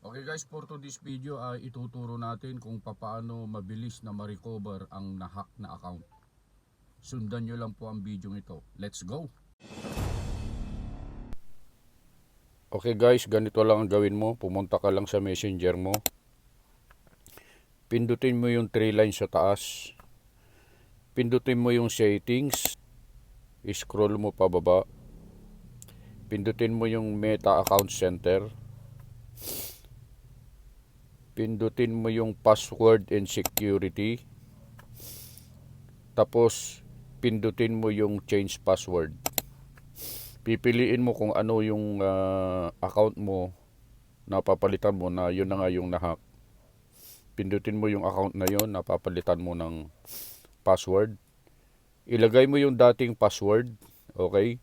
Okay guys, for today's video ay ituturo natin kung paano mabilis na ma-recover ang na-hack na account. Sundan nyo lang po ang video ito. Let's go! Okay guys, ganito lang ang gawin mo. Pumunta ka lang sa messenger mo. Pindutin mo yung 3 lines sa taas. Pindutin mo yung settings. Scroll mo pababa. Pindutin mo yung Meta Account Center. Pindutin mo yung password and security. Tapos, pindutin mo yung change password. Pipiliin mo kung ano yung account mo na papalitan mo na yun na nga yung nahack. Pindutin mo yung account na yun, napapalitan mo ng password. Ilagay mo yung dating password, okay?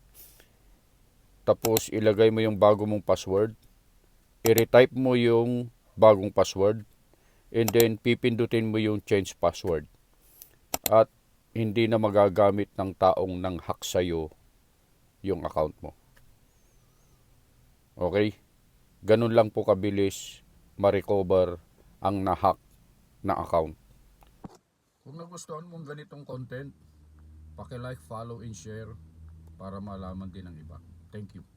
Tapos, ilagay mo yung bago mong password. I-retype mo yung bagong password. And then, pipindutin mo yung change password. At hindi na magagamit ng taong nang hack sa'yo yung account mo. Okay? Ganun lang po kabilis ma-recover ang na-hack na account. Kung nagustuhan mong ganitong content, paki-like, follow, and share para malaman din ng iba. Thank you.